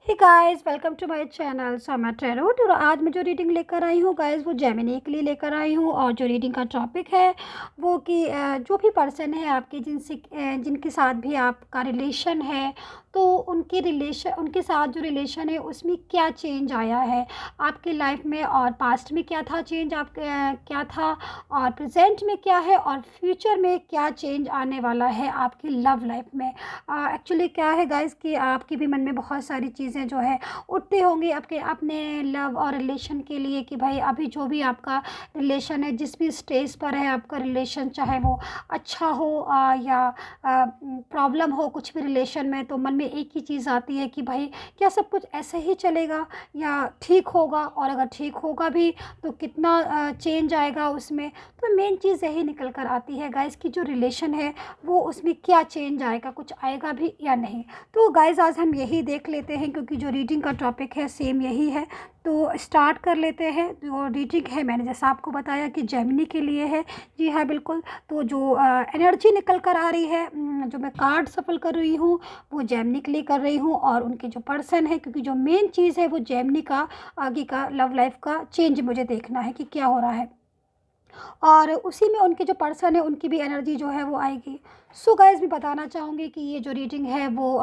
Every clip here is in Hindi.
Hey guys, welcome to my channel सोमा ट्रेरोट। और आज मैं जो रीडिंग लेकर आई हूँ गाइस, वो जेमिनी के लिए लेकर आई हूँ। और जो रीडिंग का टॉपिक है वो कि जो भी पर्सन है आपके जिनके साथ भी आपका रिलेशन है, तो उनके साथ जो रिलेशन है उसमें क्या चेंज आया है आपकी लाइफ में, और पास्ट में क्या था चेंज क्या था, और प्रेजेंट में क्या है, और फ्यूचर में क्या चेंज आने वाला है आपकी लव लाइफ में। एक्चुअली क्या है गाइस कि आपके भी मन में बहुत सारी चीज़ें जो है उठती होंगी आपके अपने लव और रिलेशन के लिए, कि भाई अभी जो भी आपका रिलेशन है, जिस भी स्टेज पर है आपका रिलेशन, चाहे वो अच्छा हो या प्रॉब्लम हो कुछ भी रिलेशन में, तो मन में एक ही चीज़ आती है कि भाई क्या सब कुछ ऐसे ही चलेगा या ठीक होगा, और अगर ठीक होगा भी तो कितना चेंज आएगा उसमें। तो मेन चीज़ यही निकल कर आती है गाइस कि जो रिलेशन है वो उसमें क्या चेंज आएगा, कुछ आएगा भी या नहीं। तो गाइस आज हम यही देख लेते हैं, क्योंकि जो रीडिंग का टॉपिक है सेम यही है। तो स्टार्ट कर लेते हैं। जो रीडिंग है मैंने जैसा आपको बताया कि जेमिनी के लिए है। जी हाँ, बिल्कुल। तो जो एनर्जी निकल कर आ रही है, जो मैं कार्ड सफल कर रही हूँ वो जेमिनी के लिए कर रही हूँ, और उनके जो पर्सन है, क्योंकि जो मेन चीज़ है वो जेमिनी का आगे का लव लाइफ का चेंज मुझे देखना है कि क्या हो रहा है, और उसी में उनके जो पर्सन है उनकी भी एनर्जी जो है वो आएगी। सो गाइस मैं बताना चाहूँगी कि ये जो रीडिंग है वो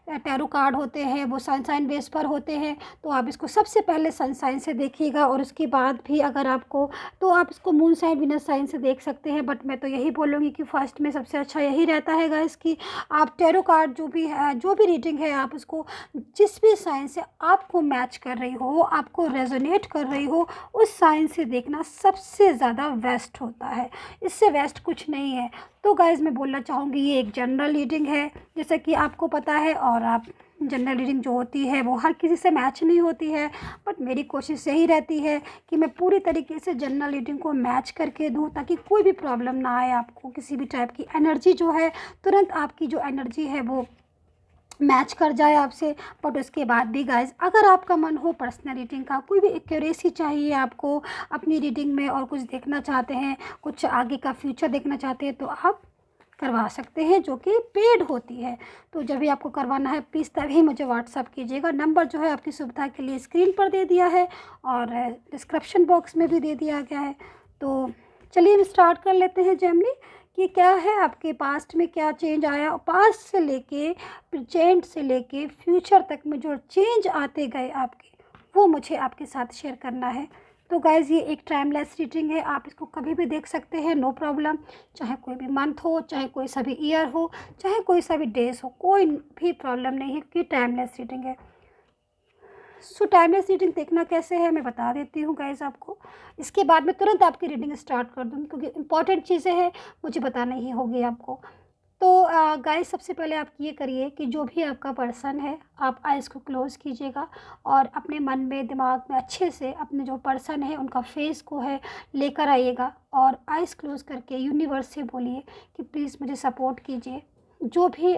टैरो कार्ड होते हैं, वो सनसाइन बेस पर होते हैं। तो आप इसको सबसे पहले सनसाइन से देखिएगा, और उसके बाद भी अगर आपको, तो आप इसको मून साइन विनस साइन से देख सकते हैं। बट मैं तो यही बोलूँगी कि फर्स्ट में सबसे अच्छा यही रहता है गाइस कि आप टैरो कार्ड जो भी है, जो भी रीडिंग है, आप उसको जिस भी साइन से आपको मैच कर रही हो, आपको रेजोनेट कर रही हो, उस साइन से देखना सबसे ज़्यादा बेस्ट होता है। इससे बेस्ट कुछ नहीं है। तो गाइज़ मैं बोलना चाहूँगी ये एक जनरल रीडिंग है, जैसा कि आपको पता है। और आप जनरल रीडिंग जो होती है वो हर किसी से मैच नहीं होती है, बट मेरी कोशिश यही रहती है कि मैं पूरी तरीके से जनरल रीडिंग को मैच करके दूँ, ताकि कोई भी प्रॉब्लम ना आए आपको, किसी भी टाइप की एनर्जी जो है, तुरंत आपकी जो एनर्जी है वो मैच कर जाए आपसे। बट उसके बाद भी गाइज अगर आपका मन हो पर्सनल रीडिंग का, कोई भी एक्यूरेसी चाहिए आपको अपनी रीडिंग में, और कुछ देखना चाहते हैं, कुछ आगे का फ्यूचर देखना चाहते हैं, तो आप करवा सकते हैं, जो कि पेड होती है। तो जब भी आपको करवाना है प्लीज़ तभी मुझे व्हाट्सअप कीजिएगा। नंबर जो है आपकी सुविधा के लिए स्क्रीन पर दे दिया है, और डिस्क्रिप्शन बॉक्स में भी दे दिया गया है। तो चलिए हम स्टार्ट कर लेते हैं जेमनी, कि क्या है आपके पास्ट में क्या चेंज आया, और पास्ट से लेके प्रेजेंट से लेके फ्यूचर तक में जो चेंज आते गए आपके, वो मुझे आपके साथ शेयर करना है। तो गाइज़ ये एक टाइमलेस रीडिंग है, आप इसको कभी भी देख सकते हैं, नो प्रॉब्लम। चाहे कोई भी मंथ हो, चाहे कोई सा भी ईयर हो, चाहे कोई सा भी डेज हो, कोई भी प्रॉब्लम नहीं है, क्योंकि टाइमलेस रीडिंग है। सो टाइमलेस रीडिंग देखना कैसे है मैं बता देती हूँ गाइज आपको। इसके बाद मैं तुरंत आपकी रीडिंग स्टार्ट कर दूँगी, क्योंकि इंपॉर्टेंट चीज़ें हैं मुझे बताना ही होगी आपको। तो गाइस सबसे पहले आप ये करिए कि जो भी आपका पर्सन है, आप आइज़ को क्लोज़ कीजिएगा, और अपने मन में दिमाग में अच्छे से अपने जो पर्सन है उनका फेस को है लेकर आइएगा, और आइज़ क्लोज़ करके यूनिवर्स से बोलिए कि प्लीज़ मुझे सपोर्ट कीजिए। जो भी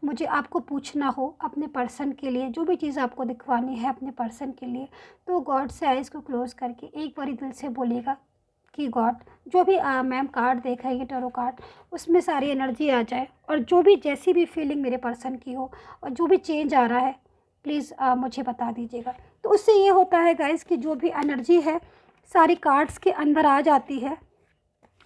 मुझे आपको पूछना हो अपने पर्सन के लिए, जो भी चीज़ आपको दिखवानी है अपने पर्सन के लिए, तो गॉड से आइज़ को क्लोज़ करके एक बारी दिल से बोलिएगा कि गॉड, जो भी मैम कार्ड देख रही है टैरो कार्ड, उसमें सारी एनर्जी आ जाए, और जो भी जैसी भी फीलिंग मेरे पर्सन की हो, और जो भी चेंज आ रहा है, प्लीज़ मुझे बता दीजिएगा। तो उससे ये होता है गाइस कि जो भी एनर्जी है सारी कार्ड्स के अंदर आ जाती है,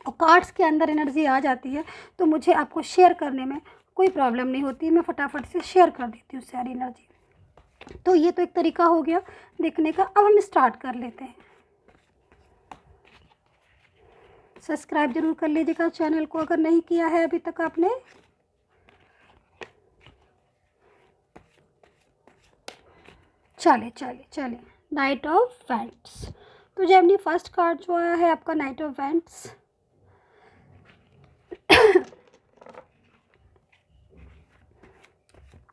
और कार्ड्स के अंदर एनर्जी आ जाती है, तो मुझे आपको शेयर करने में कोई प्रॉब्लम नहीं होती, मैं फटाफट से शेयर कर देती हूँ सारी एनर्जी। तो ये तो एक तरीका हो गया देखने का। अब हम स्टार्ट कर लेते हैं। सब्सक्राइब जरूर कर लीजिएगा चैनल को अगर नहीं किया है अभी तक आपने। चले चले चले, नाइट ऑफ वेंट्स। तो जब अपनी फर्स्ट कार्ड जो आया है आपका night of vents,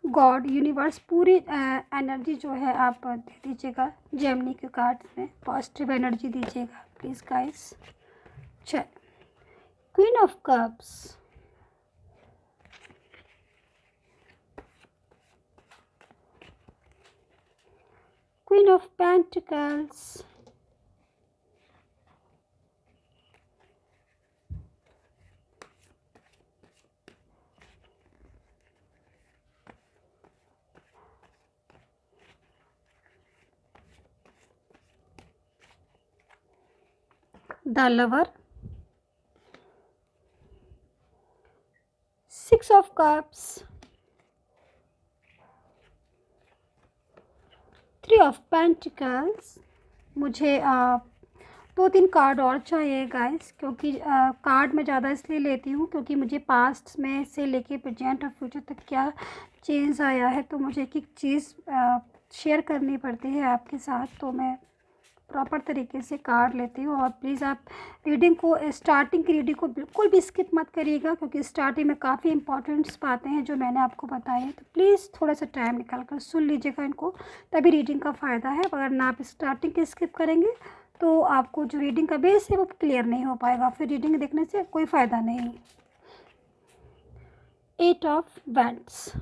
God universe पूरी एनर्जी जो है आप दे दीजिएगा जेमनी के कार्ड में, पॉजिटिव एनर्जी दीजिएगा प्लीज़ गाइस। चल, queen of cups, queen of pentacles, the lover, 6 of cups, 3 of pentacles. मुझे 2-3 कार्ड और चाहिए गाइस, क्योंकि कार्ड मैं ज़्यादा इसलिए लेती हूँ क्योंकि मुझे पास्ट में से लेके प्रेजेंट और फ्यूचर तक क्या चेंज आया है, तो मुझे एक एक चीज़ शेयर करनी पड़ती है आपके साथ, तो मैं प्रॉपर तरीके से कार्ड लेती हूँ। और प्लीज़ आप रीडिंग को, स्टार्टिंग की रीडिंग को बिल्कुल भी स्किप मत करिएगा, क्योंकि स्टार्टिंग में काफ़ी इंपॉर्टेंट्स बातें हैं जो मैंने आपको बताई है, तो प्लीज़ थोड़ा सा टाइम निकाल कर सुन लीजिएगा इनको, तभी रीडिंग का फ़ायदा है। अगर ना आप स्टार्टिंग के स्किप करेंगे तो आपको जो रीडिंग का बेस है वो क्लियर नहीं हो पाएगा, फिर रीडिंग देखने से कोई फ़ायदा नहीं। 8 ऑफ वैंड्स,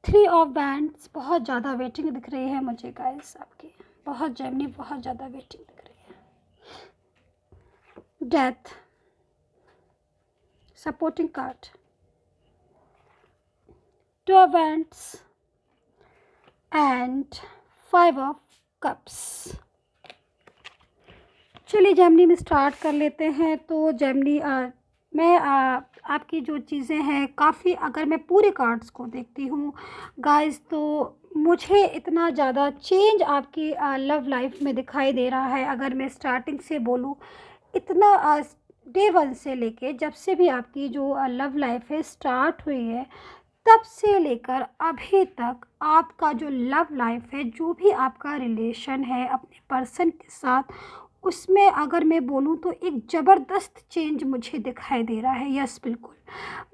3 ऑफ वैंड्स। बहुत ज़्यादा वेटिंग दिख रही है मुझे गाइस आपकी, बहुत जेमिनी, बहुत ज़्यादा वेटिंग दिख रही है। Death, supporting card, 2 of wands and 5 of cups. चलिए जेमिनी में स्टार्ट कर लेते हैं। तो जेमिनी, मैं आपकी जो चीज़ें हैं काफ़ी, अगर मैं पूरे कार्ड्स को देखती हूँ गाइस, तो मुझे इतना ज़्यादा चेंज आपकी लव लाइफ में दिखाई दे रहा है। अगर मैं स्टार्टिंग से बोलूँ, इतना डे 1 से लेके जब से भी आपकी जो लव लाइफ है स्टार्ट हुई है, तब से लेकर अभी तक आपका जो लव लाइफ है, जो भी आपका रिलेशन है अपने पर्सन के साथ, उसमें अगर मैं बोलूँ तो एक ज़बरदस्त चेंज मुझे दिखाई दे रहा है। यस, बिल्कुल।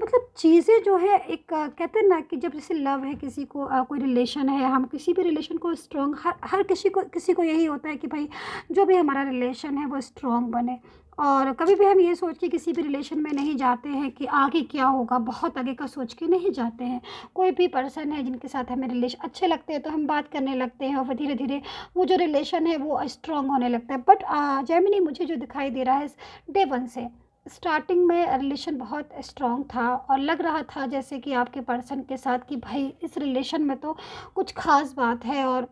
मतलब चीज़ें जो है, एक कहते हैं ना कि जब जैसे लव है, किसी को कोई रिलेशन है, हम किसी भी रिलेशन को स्ट्रॉन्ग, हर किसी को यही होता है कि भाई जो भी हमारा रिलेशन है वो स्ट्रॉन्ग बने। और कभी भी हम ये सोच के किसी भी रिलेशन में नहीं जाते हैं कि आगे क्या होगा, बहुत आगे का सोच के नहीं जाते हैं। कोई भी पर्सन है जिनके साथ हमें रिलेशन अच्छे लगते हैं तो हम बात करने लगते हैं, और फिर धीरे धीरे वो जो रिलेशन है वो स्ट्रॉन्ग होने लगता है। बट जेमिनी, मुझे जो दिखाई दे रहा है डे 1 से, स्टार्टिंग में रिलेशन बहुत स्ट्रॉन्ग था और लग रहा था जैसे कि आपके पर्सन के साथ कि भाई इस रिलेशन में तो कुछ ख़ास बात है और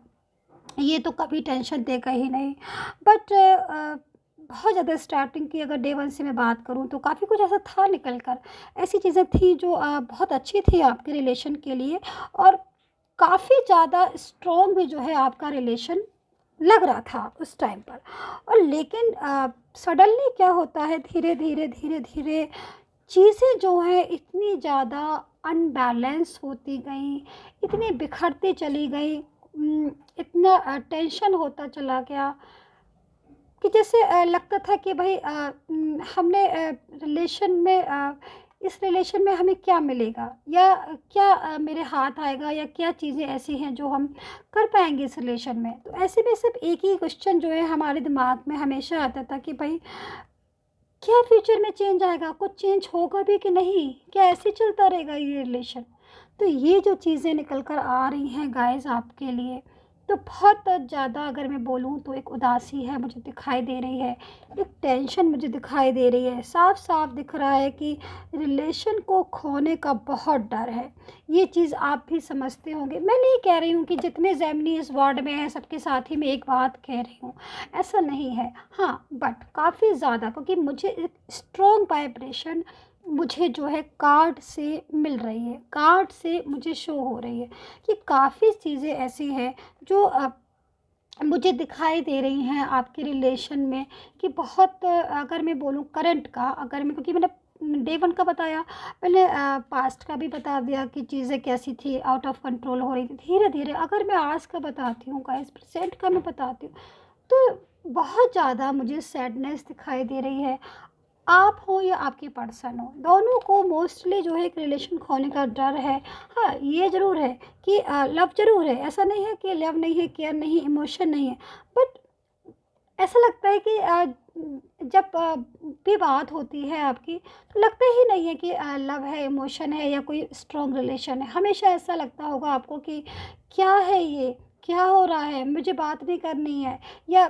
ये तो कभी टेंशन देगा ही नहीं। बट बहुत ज़्यादा स्टार्टिंग की अगर डे 1 से मैं बात करूँ तो काफ़ी कुछ ऐसा था निकल कर, ऐसी चीज़ें थी जो बहुत अच्छी थी आपके रिलेशन के लिए, और काफ़ी ज़्यादा स्ट्रॉन्ग भी जो है आपका रिलेशन लग रहा था उस टाइम पर। और लेकिन सडनली क्या होता है, धीरे धीरे धीरे धीरे चीज़ें जो है इतनी ज़्यादा अनबैलेंस होती गई, इतनी बिखरती चली गई, इतना टेंशन होता चला गया कि जैसे लगता था कि भाई हमने रिलेशन में इस रिलेशन में हमें क्या मिलेगा, या क्या मेरे हाथ आएगा, या क्या चीज़ें ऐसी हैं जो हम कर पाएंगे इस रिलेशन में। तो ऐसे में सिर्फ एक ही क्वेश्चन जो है हमारे दिमाग में हमेशा आता था कि भाई क्या फ्यूचर में चेंज आएगा, कुछ चेंज होगा भी कि नहीं, क्या ऐसे ही चलता रहेगा ये रिलेशन। तो ये जो चीज़ें निकल कर आ रही हैं गाइस आपके लिए, तो बहुत ज़्यादा अगर मैं बोलूँ तो एक उदासी है मुझे दिखाई दे रही है, एक टेंशन मुझे दिखाई दे रही है। साफ साफ दिख रहा है कि रिलेशन को खोने का बहुत डर है। ये चीज़ आप भी समझते होंगे। मैं नहीं कह रही हूँ कि जितने जेमिनी इस वर्ल्ड में हैं सबके साथ ही मैं एक बात कह रही हूँ, ऐसा नहीं है। हाँ, बट काफ़ी ज़्यादा, क्योंकि मुझे एक स्ट्रॉन्ग वाइब्रेशन मुझे जो है कार्ड से मिल रही है, कार्ड से मुझे शो हो रही है कि काफ़ी चीज़ें ऐसी हैं जो मुझे दिखाई दे रही हैं आपके रिलेशन में, कि बहुत अगर मैं बोलूँ करंट का, अगर मैं, क्योंकि मैंने डे 1 का बताया, मैंने पास्ट का भी बता दिया कि चीज़ें कैसी थी, आउट ऑफ कंट्रोल हो रही थी धीरे धीरे। अगर मैं आज का बताती हूँ गाइस, प्रेजेंट का मैं बताती हूँ, तो बहुत ज़्यादा मुझे सैडनेस दिखाई दे रही है। आप हो या आपके पर्सन हो, दोनों को मोस्टली जो है एक रिलेशन खोने का डर है। हाँ, ये ज़रूर है कि लव ज़रूर है, ऐसा नहीं है कि लव नहीं है, केयर नहीं, इमोशन नहीं है, बट ऐसा लगता है कि जब भी बात होती है आपकी, तो लगता ही नहीं है कि लव है, इमोशन है, या कोई स्ट्रॉन्ग रिलेशन है। हमेशा ऐसा लगता होगा आपको कि क्या है ये, क्या हो रहा है, मुझे बात नहीं करनी है, या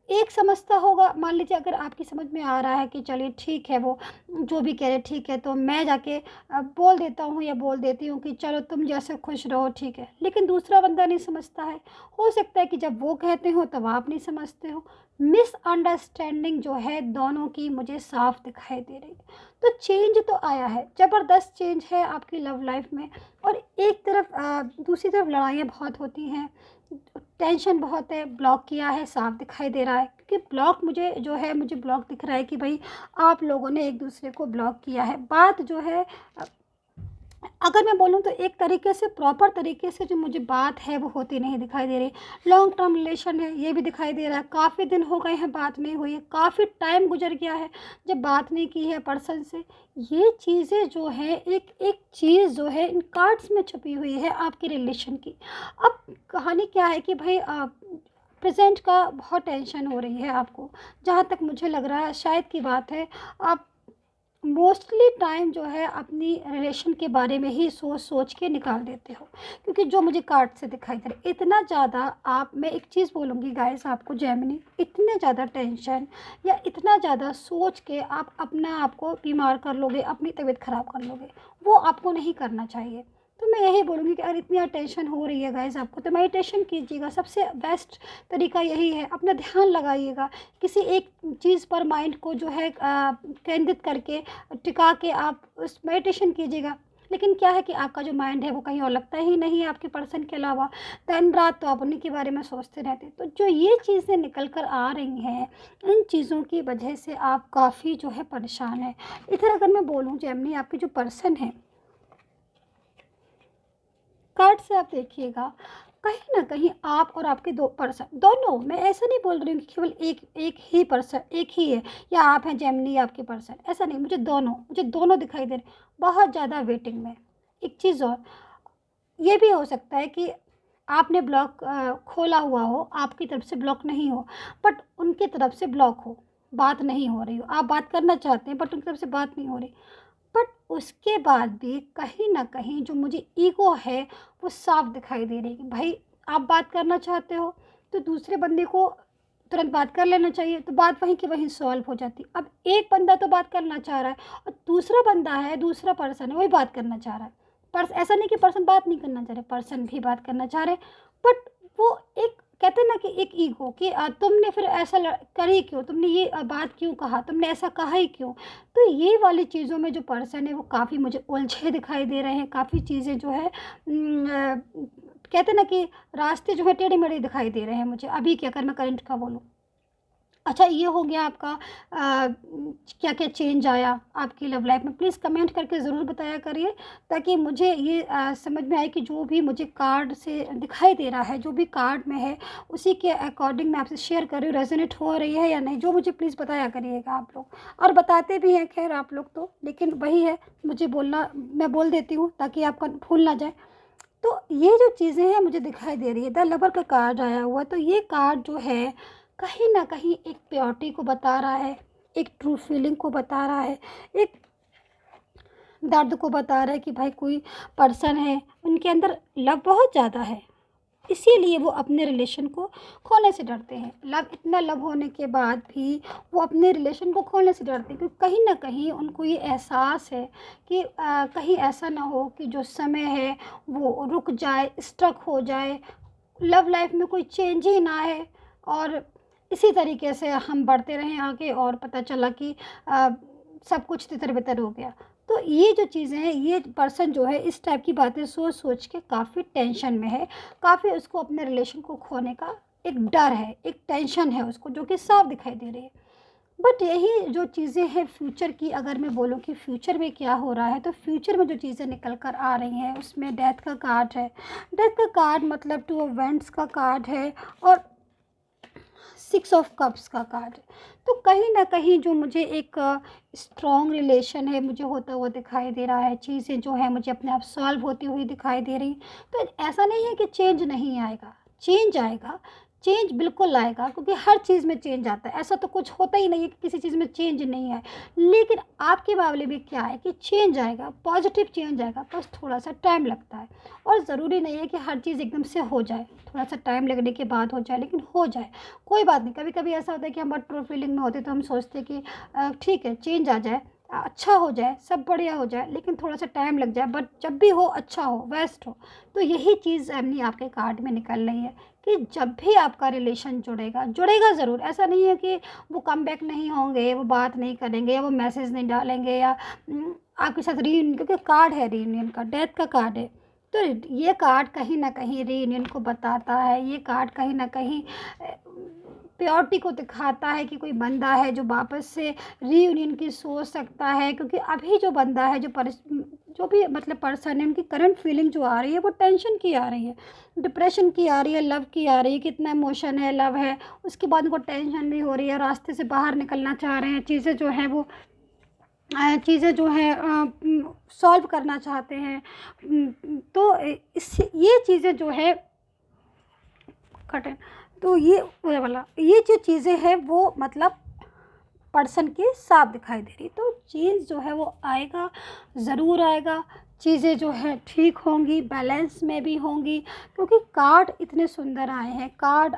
एक समझता होगा, मान लीजिए अगर आपकी समझ में आ रहा है कि चलिए ठीक है, वो जो भी कह रहे ठीक है, तो मैं जाके बोल देता हूँ या बोल देती हूँ कि चलो तुम जैसे खुश रहो ठीक है, लेकिन दूसरा बंदा नहीं समझता है। हो सकता है कि जब वो कहते हो तब आप नहीं समझते हो। मिसअंडरस्टैंडिंग जो है दोनों की मुझे साफ दिखाई दे रही है। तो चेंज तो आया है, ज़बरदस्त चेंज है आपकी लव लाइफ में। और एक तरफ दूसरी तरफ लड़ाइयाँ बहुत होती हैं, टेंशन बहुत है, ब्लॉक किया है साफ दिखाई दे रहा है, क्योंकि ब्लॉक मुझे जो है, मुझे ब्लॉक दिख रहा है कि भाई आप लोगों ने एक दूसरे को ब्लॉक किया है। बात जो है अगर मैं बोलूँ तो एक तरीके से प्रॉपर तरीके से जो मुझे बात है वो होती नहीं दिखाई दे रही। लॉन्ग टर्म रिलेशन है ये भी दिखाई दे रहा है, काफ़ी दिन हो गए हैं बात नहीं हुई है, काफ़ी टाइम गुजर गया है जब बात नहीं की है पर्सन से। ये चीज़ें जो है, एक एक चीज़ जो है इन कार्ड्स में छुपी हुई है आपके रिलेशन की। अब कहानी क्या है कि भाई प्रेजेंट का बहुत टेंशन हो रही है आपको। जहाँ तक मुझे लग रहा है शायद की बात है, आप मोस्टली टाइम जो है अपनी रिलेशन के बारे में ही सोच सोच के निकाल देते हो, क्योंकि जो मुझे कार्ड से दिखाई दे रहा है इतना ज़्यादा आप, मैं एक चीज़ बोलूँगी गाइस आपको, जेमिनी इतने ज़्यादा टेंशन या इतना ज़्यादा सोच के आप अपना आप को बीमार कर लोगे, अपनी तबीयत ख़राब कर लोगे, वो आपको नहीं करना चाहिए। तो मैं यही बोलूँगी कि अगर इतनी टेंशन हो रही है गाइस आपको, तो मेडिटेशन कीजिएगा, सबसे बेस्ट तरीका यही है। अपना ध्यान लगाइएगा किसी एक चीज़ पर, माइंड को जो है केंद्रित करके टिका के आप उस मेडिटेशन कीजिएगा। लेकिन क्या है कि आपका जो माइंड है वो कहीं और लगता ही नहीं है आपके पर्सन के अलावा, दिन रात तो आप उन्हीं के बारे में सोचते रहते हैं। तो जो ये चीज़ें निकल कर आ रही हैं, इन चीज़ों की वजह से आप काफ़ी जो है परेशान हैं। इधर अगर मैं बोलूँ जेमिनी, आपके जो पर्सन है, कार्ड से आप देखिएगा कहीं ना कहीं आप और आपके दो पर्सन, दोनों, मैं ऐसा नहीं बोल रही हूँ कि केवल एक एक ही पर्सन, एक ही है, या आप हैं जेमिनी या आपके पर्सन, ऐसा नहीं, मुझे दोनों दिखाई दे रहे, बहुत ज़्यादा वेटिंग में। एक चीज़ और, ये भी हो सकता है कि आपने ब्लॉक खोला हुआ हो, आपकी तरफ से ब्लॉक नहीं हो, बट उनकी तरफ से ब्लॉक हो, बात नहीं हो रही हो, आप बात करना चाहते हैं बट उनकी तरफ से बात नहीं हो रही। बट उसके बाद भी कहीं न कहीं जो मुझे ईगो है वो साफ दिखाई दे रही है कि भाई आप बात करना चाहते हो तो दूसरे बंदे को तुरंत बात कर लेना चाहिए, तो बात वहीं की वहीं सॉल्व हो जाती। अब एक बंदा तो बात करना चाह रहा है और दूसरा बंदा है, दूसरा पर्सन है, वही बात करना चाह रहा है। ऐसा नहीं कि पर्सन बात नहीं करना चाह रहे, पर्सन भी बात करना चाह रहे, बट वो एक, कहते हैं ना कि एक ईगो कि तुमने फिर ऐसा करी क्यों, तुमने ये बात क्यों कहा, तुमने ऐसा कहा ही क्यों। तो ये वाली चीज़ों में जो पर्सन है वो काफ़ी मुझे उलझे दिखाई दे रहे हैं, काफ़ी चीज़ें जो है कहते हैं ना कि रास्ते जो है टेढ़े मेढ़े दिखाई दे रहे हैं मुझे अभी के, अगर मैं करंट का बोलूँ। अच्छा, ये हो गया आपका क्या क्या चेंज आया आपकी लव लाइफ में, प्लीज़ कमेंट करके ज़रूर बताया करिए, ताकि मुझे ये समझ में आए कि जो भी मुझे कार्ड से दिखाई दे रहा है, जो भी कार्ड में है, उसी के अकॉर्डिंग मैं आपसे शेयर कर रही हूँ, रेजोनेट हो रही है या नहीं, जो मुझे प्लीज़ बताया करिएगा आप लोग। और बताते भी हैं खैर आप लोग तो, लेकिन वही है, मुझे बोलना, मैं बोल देती हूँ ताकि आपका भूल ना जाए। तो ये जो चीज़ें हैं मुझे दिखाई दे रही है, द लवर का कार्ड आया हुआ, तो ये कार्ड जो है कहीं न कहीं एक प्योरिटी को बता रहा है, एक ट्रू फीलिंग को बता रहा है, एक दर्द को बता रहा है कि भाई कोई पर्सन है, उनके अंदर लव बहुत ज़्यादा है, इसीलिए वो अपने रिलेशन को खोलने से डरते हैं। लव, इतना लव होने के बाद भी वो अपने रिलेशन को खोलने से डरते हैं, क्योंकि कहीं न कहीं उनको ये एहसास है कि कहीं ऐसा ना हो कि जो समय है वो रुक जाए, स्टक हो जाए, लव लाइफ में कोई चेंज ही ना आए, और इसी तरीके से हम बढ़ते रहें आगे और पता चला कि अ, सब कुछ तितर-बितर हो गया। तो ये जो चीज़ें हैं, ये पर्सन जो है इस टाइप की बातें सोच-सोच के काफ़ी टेंशन में है, काफ़ी उसको अपने रिलेशन को खोने का एक डर है, एक टेंशन है उसको, जो कि साफ दिखाई दे रही है। बट यही जो चीज़ें हैं फ्यूचर की, अगर मैं बोलूँ कि फ्यूचर में क्या हो रहा है, तो फ्यूचर में जो चीज़ें निकल कर आ रही हैं उसमें डेथ का कार्ड है। डेथ का कार्ड मतलब टू ऑफ वेंट्स का कार्ड है, और सिक्स ऑफ कप्स का कार्ड है। तो कहीं न कहीं जो मुझे एक स्ट्रॉन्ग रिलेशन है मुझे होता हुआ दिखाई दे रहा है, चीज़ें जो हैं मुझे अपने आप सॉल्व होती हुई दिखाई दे रही। तो ऐसा नहीं है कि चेंज नहीं आएगा, चेंज आएगा, चेंज बिल्कुल आएगा, क्योंकि हर चीज़ में चेंज आता है। ऐसा तो कुछ होता ही नहीं है कि किसी चीज़ में चेंज नहीं है। लेकिन आपके मामले में क्या है कि चेंज आएगा, पॉजिटिव चेंज आएगा, बस थोड़ा-सा टाइम लगता है। और ज़रूरी नहीं है कि हर चीज़ एकदम से हो जाए, थोड़ा-सा टाइम लगने के बाद हो जाए, लेकिन हो जाए, कोई बात नहीं। कभी-कभी ऐसा होता है कि हम बहुत ट्रू फीलिंग में होते हैं, तो हम सोचते हैं कि ठीक है, चेंज आ जाए, अच्छा हो जाए, सब बढ़िया हो जाए, लेकिन थोड़ा-सा टाइम लग जाए, बट जब भी हो अच्छा हो, बेस्ट हो। तो यही चीज़ एमनी आपके कार्ड में निकल रही है कि जब भी आपका रिलेशन जुड़ेगा, जुड़ेगा ज़रूर। ऐसा नहीं है कि वो कमबैक नहीं होंगे, वो बात नहीं करेंगे या वो मैसेज नहीं डालेंगे या आपके साथ रीयूनियन, क्योंकि कार्ड है रीयूनियन का, डेथ का कार्ड है। तो ये कार्ड कहीं न कहीं रीयूनियन को बताता है, ये कार्ड कहीं न कहीं प्योरिटी को दिखाता है कि कोई बंदा है जो वापस से रीयूनियन की सोच सकता है, क्योंकि अभी जो बंदा है, जो भी मतलब पर्सन है, उनकी करंट फीलिंग जो आ रही है वो टेंशन की आ रही है, डिप्रेशन की आ रही है, लव की आ रही है, कितना इमोशन है, लव है, उसके बाद उनको टेंशन भी हो रही है, रास्ते से बाहर निकलना चाह रहे हैं, चीज़ें जो हैं सॉल्व करना चाहते हैं। तो इससे ये चीज़ें जो है कठिन, तो ये वाला ये जो चीज़ें हैं वो मतलब पर्सन के साथ दिखाई दे रही। तो चेंज जो है वो आएगा, ज़रूर आएगा। चीज़ें जो है ठीक होंगी, बैलेंस में भी होंगी, क्योंकि कार्ड इतने सुंदर आए हैं। कार्ड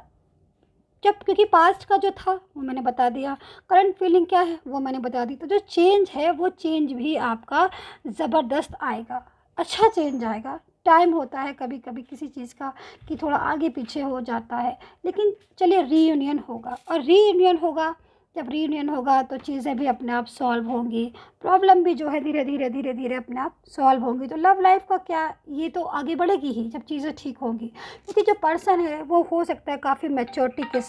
जब, क्योंकि पास्ट का जो था वो मैंने बता दिया, करंट फीलिंग क्या है वो मैंने बता दी, तो जो चेंज है वो चेंज भी आपका ज़बरदस्त आएगा, अच्छा चेंज आएगा। टाइम होता है कभी कभी किसी चीज़ का कि थोड़ा आगे पीछे हो जाता है, लेकिन चलिए रीयूनियन होगा, और रीयूनियन होगा, जब रीयूनियन होगा तो चीज़ें भी अपने आप सॉल्व होंगी, प्रॉब्लम भी जो है धीरे धीरे अपने आप सॉल्व होंगी। तो लव लाइफ का क्या, ये तो आगे बढ़ेगी ही जब चीज़ें ठीक होंगी, क्योंकि जो पर्सन है वो हो सकता है काफ़ी मैच्योरिटी के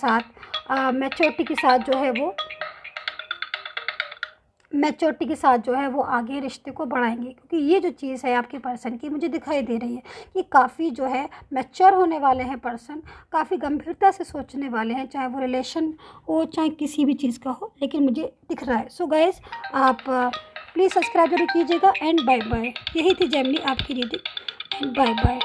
साथ जो है वो मैच्योरिटी के साथ जो है वो आगे रिश्ते को बढ़ाएंगे, क्योंकि ये जो चीज़ है आपके पर्सन की मुझे दिखाई दे रही है कि काफ़ी जो है मैच्योर होने वाले हैं पर्सन, काफ़ी गंभीरता से सोचने वाले हैं, चाहे वो रिलेशन हो चाहे किसी भी चीज़ का हो, लेकिन मुझे दिख रहा है। सो गाइस, आप प्लीज़ सब्सक्राइब जरूर कीजिएगा, एंड बाय बाय। यही थी जेमिनी आपकी रीडिंग, एंड बाय बाय।